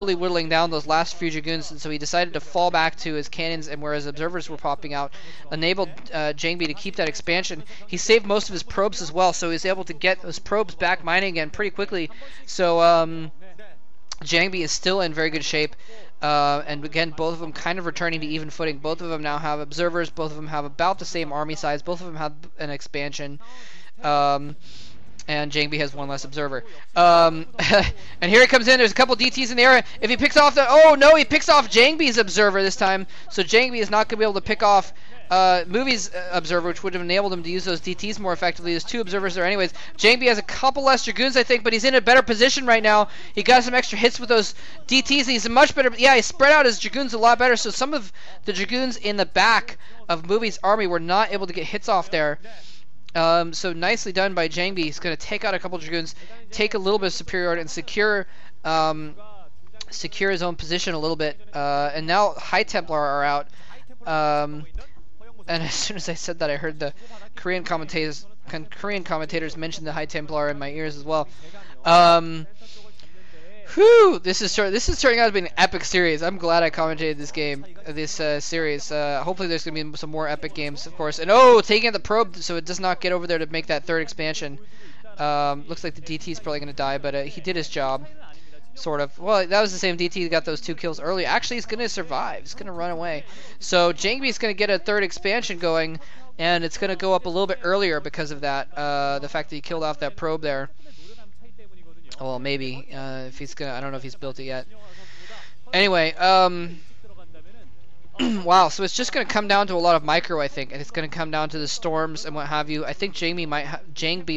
slowly whittling down those last few Dragoons, and so he decided to fall back to his cannons, and whereas observers were popping out, enabled Jangbi to keep that expansion. He saved most of his probes as well, so he was able to get those probes back mining again pretty quickly. So Jangbi is still in very good shape. And again, both of them kind of returning to even footing. Both of them now have observers. Both of them have about the same army size. Both of them have an expansion. And Jangbi has one less observer. And here he comes in. There's a couple DTs in the area. If he picks off the... Oh, no, he picks off Jangbi's observer this time. So Jangbi is not going to be able to pick off Movie's observer, which would have enabled him to use those DTs more effectively. There's two observers there anyways. Jangbi has a couple less Dragoons, I think, but he's in a better position right now. He got some extra hits with those DTs, and he's a much better... Yeah, he spread out his Dragoons a lot better, so some of the Dragoons in the back of Movie's army were not able to get hits off there. So nicely done by Jangbi. He's going to take out a couple Dragoons, take a little bit of superiority, and secure his own position a little bit. And now High Templar are out. And as soon as I said that, I heard the Korean commentators mention the High Templar in my ears as well. Whew, this is turning out to be an epic series. I'm glad I commentated this series. Hopefully there's going to be some more epic games, of course. And oh, taking out the probe so it does not get over there to make that third expansion. Looks like the DT is probably going to die, but he did his job. Sort of. Well, that was the same DT that got those 2 kills earlier. Actually, he's going to survive. He's going to run away. So Jangbi is going to get a third expansion going, and it's going to go up a little bit earlier because of that. The fact that he killed off that probe there. Well, maybe if he's gonna. I don't know if he's built it yet. Anyway, wow. So it's just gonna come down to a lot of micro, I think, and it's gonna come down to the storms and what have you. I think Jangbi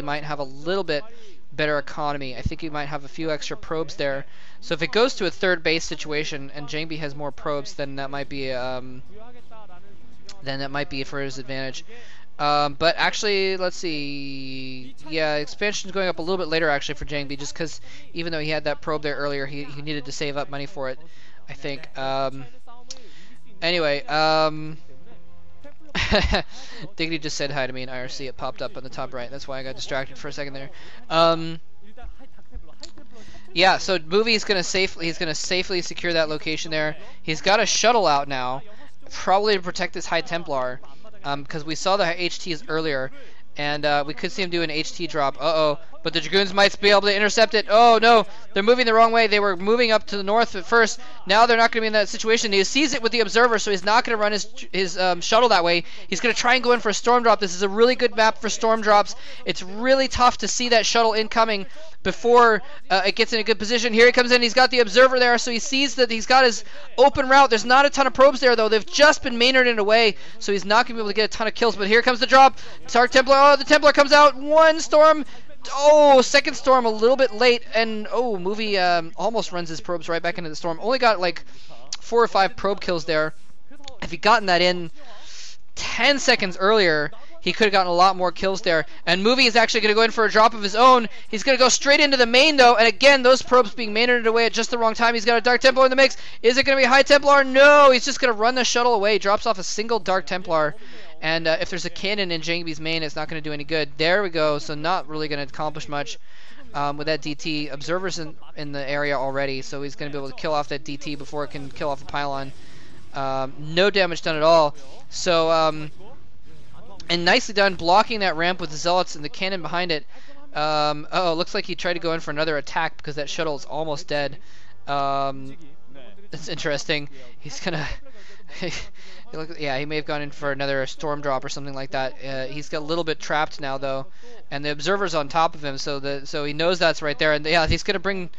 might have a little bit better economy. I think he might have a few extra probes there. So if it goes to a third base situation and Jangbi has more probes, then that might be for his advantage. But actually, let's see. Yeah, expansion's going up a little bit later actually for Jangbi, just because even though he had that probe there earlier, he needed to save up money for it, I think. Anyway, Diggity just said hi to me in IRC. It popped up on the top right. That's why I got distracted for a second there. Yeah, so Movie's gonna safely secure that location there. He's got a shuttle out now, probably to protect this High Templar. Because we saw the HTs earlier, and we could see him do an HT drop. But the Dragoons might be able to intercept it. Oh no, they're moving the wrong way. They were moving up to the north at first. Now they're not going to be in that situation. He sees it with the observer, so he's not going to run his shuttle that way. He's going to try and go in for a storm drop. This is a really good map for storm drops. It's really tough to see that shuttle incoming before it gets in a good position. Here he comes in. He's got the observer there, so he sees that he's got his open route. There's not a ton of probes there, though. They've just been Maynarded away, so he's not going to be able to get a ton of kills. But here comes the drop. Dark Templar. Oh, the Templar comes out. One storm. Oh, second storm a little bit late, and oh, Movie almost runs his probes right back into the storm. Only got like 4 or 5 probe kills there. If he'd gotten that in 10 seconds earlier, he could have gotten a lot more kills there. And Movie is actually going to go in for a drop of his own. He's going to go straight into the main, though. And again, those probes being Maynarded away at just the wrong time. He's got a Dark Templar in the mix. Is it going to be a High Templar? No, he's just going to run the shuttle away. He drops off a single Dark Templar. And if there's a cannon in Jangbi's main, it's not going to do any good. There we go. So not really going to accomplish much with that DT. Observers in the area already, so he's going to be able to kill off that DT before it can kill off a pylon. No damage done at all. So, and nicely done blocking that ramp with the Zealots and the cannon behind it. Oh, looks like he tried to go in for another attack because that shuttle is almost dead. That's interesting. He's going to... Yeah, he may have gone in for another storm drop or something like that. He's got a little bit trapped now, though, and the observer's on top of him, so he knows that's right there. And yeah, he's gonna bring.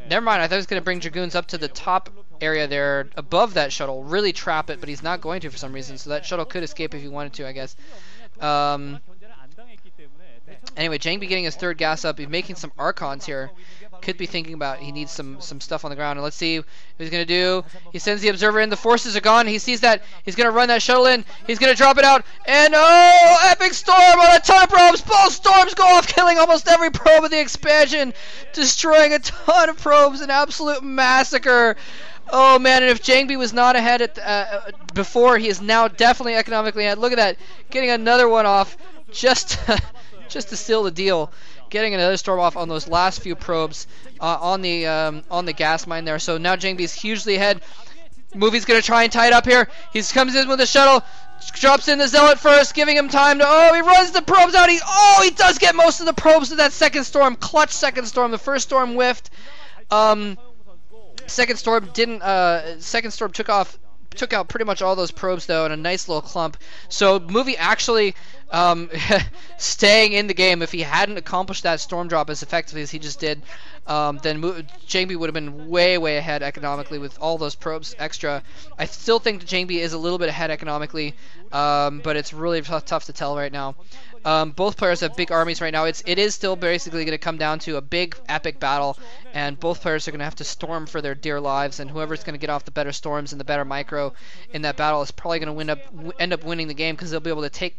Never mind. I thought he was gonna bring Dragoons up to the top area there, above that shuttle, really trap it, but he's not going to for some reason. So that shuttle could escape if he wanted to, I guess. Anyway, Jangbi getting his third gas up. He's making some Archons here. Could be thinking about he needs some stuff on the ground. And let's see what he's going to do. He sends the observer in. The forces are gone. He sees that. He's going to run that shuttle in. He's going to drop it out. And oh, epic storm on a ton of probes. Both storms go off, killing almost every probe of the expansion. Destroying a ton of probes. An absolute massacre. Oh, man, and if Jangbi was not ahead at before, he is now definitely economically ahead. Look at that. Getting another one off just to seal the deal. getting another storm off on those last few probes on the gas mine there. So now Jangbi's hugely ahead. Movie's gonna try and tie it up here. He comes in with a shuttle, drops in the zealot first, giving him time to. Oh, he runs the probes out. He does get most of the probes to that second storm. Clutch second storm. The first storm whiffed. Second storm didn't. Second storm took out pretty much all those probes though in a nice little clump. So Movie actually staying in the game. If he hadn't accomplished that storm drop as effectively as he just did, then Jangbi would have been way ahead economically with all those probes extra. I still think that Jangbi is a little bit ahead economically, but it's really tough to tell right now. Both players have big armies right now. It is still basically going to come down to a big epic battle, and both players are going to have to storm for their dear lives, and whoever's going to get off the better storms and the better micro in that battle is probably going to end up winning the game, because they'll be able to take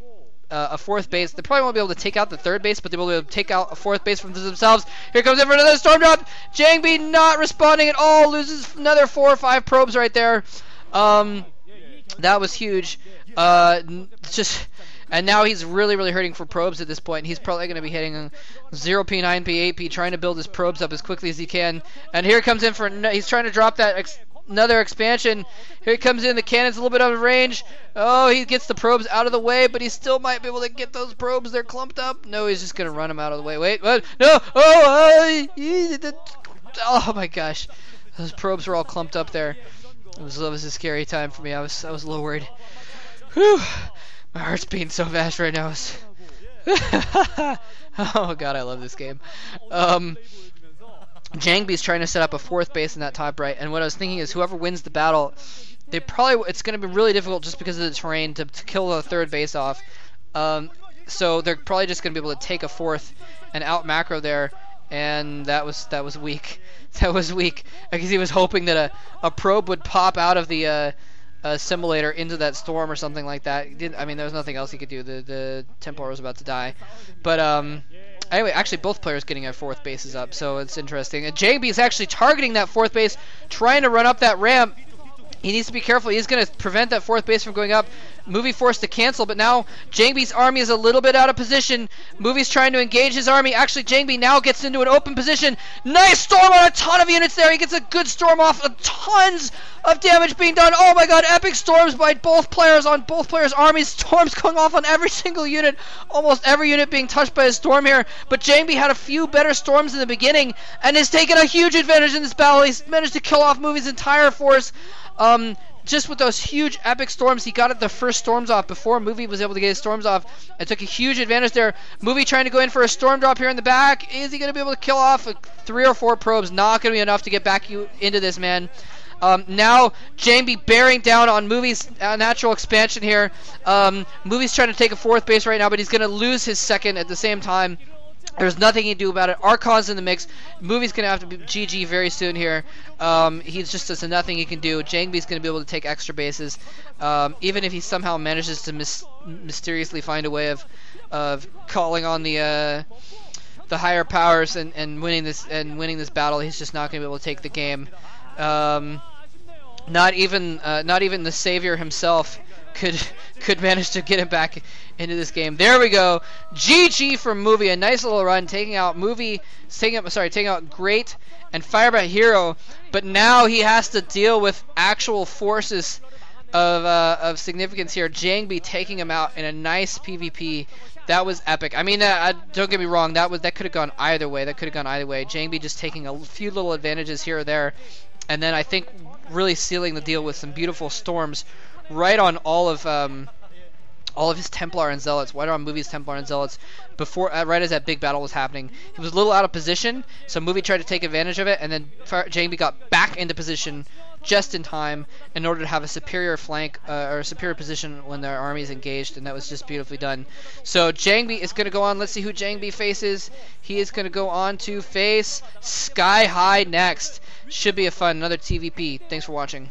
a fourth base. They probably won't be able to take out the third base, but they'll be able to take out a fourth base from themselves. Here comes in for another storm drop. Jangbi not responding at all, loses another 4 or 5 probes right there. That was huge. And now he's really hurting for probes at this point. He's probably going to be hitting 0P, 9P, 8P, trying to build his probes up as quickly as he can. And here comes in for, he's trying to drop that another expansion. Here he comes in, the cannon's a little bit out of range. Oh, he gets the probes out of the way, but he still might be able to get those probes. They're clumped up. No, he's just going to run them out of the way. Wait, what? No! Oh my gosh. Those probes were all clumped up there. It was a scary time for me. I was a little worried. Whew. My heart's beating so fast right now. Oh god, I love this game. Jangbi's trying to set up a fourth base in that top right, and what I was thinking is whoever wins the battle, it's going to be really difficult just because of the terrain to kill the third base off. So they're probably just going to be able to take a fourth and out macro there, and that was weak. That was weak because he was hoping that a probe would pop out of the simulator into that storm or something like that. I mean, there was nothing else he could do. The Templar was about to die. But anyway, actually both players getting their fourth bases up, so it's interesting. And Jangbi is actually targeting that fourth base, trying to run up that ramp. He needs to be careful. He's going to prevent that fourth base from going up. Movie forced to cancel, but now Jangbi's army is a little bit out of position. Movie's trying to engage his army. Actually, Jangbi now gets into an open position. Nice storm on a ton of units there. He gets a good storm off. Tons of damage being done. Oh my god, epic storms by both players on both players' armies. Storms going off on every single unit. Almost every unit being touched by a storm here. But Jangbi had a few better storms in the beginning and has taken a huge advantage in this battle. He's managed to kill off Movie's entire force. Just with those huge epic storms, he got the first storms off before Movie was able to get his storms off and took a huge advantage there. Movie trying to go in for a storm drop here in the back. Is he going to be able to kill off 3 or 4 probes? Not going to be enough to get back into this, man. Now Jangbi bearing down on Movie's natural expansion here. Movie's trying to take a fourth base right now, but he's going to lose his second at the same time. There's nothing he can do about it. Archon's in the mix. Movie's going to have to be GG very soon here. He's just there's nothing he can do. Jangbi's going to be able to take extra bases. Even if he somehow manages to mysteriously find a way of calling on the higher powers and winning this battle, he's just not going to be able to take the game. Not even the savior himself could manage to get him back into this game. There we go. GG for Movie. A nice little run, taking out Great and Firebat Hero. But now he has to deal with actual forces of significance here. Jangbi taking him out in a nice PvP. That was epic. I mean, don't get me wrong. That could have gone either way. Jangbi just taking a few little advantages here or there, and then I think really sealing the deal with some beautiful storms right on all of his Templar and Zealots, right on Movie's Templar and Zealots, before right as that big battle was happening. He was a little out of position, so Movie tried to take advantage of it, and then Jangbi got back into position just in time in order to have a superior flank or a superior position when their army is engaged, and that was just beautifully done. So Jangbi is going to go on. Let's see who Jangbi faces. He is going to go on to face Sky High next. Should be a fun another TVP. Thanks for watching.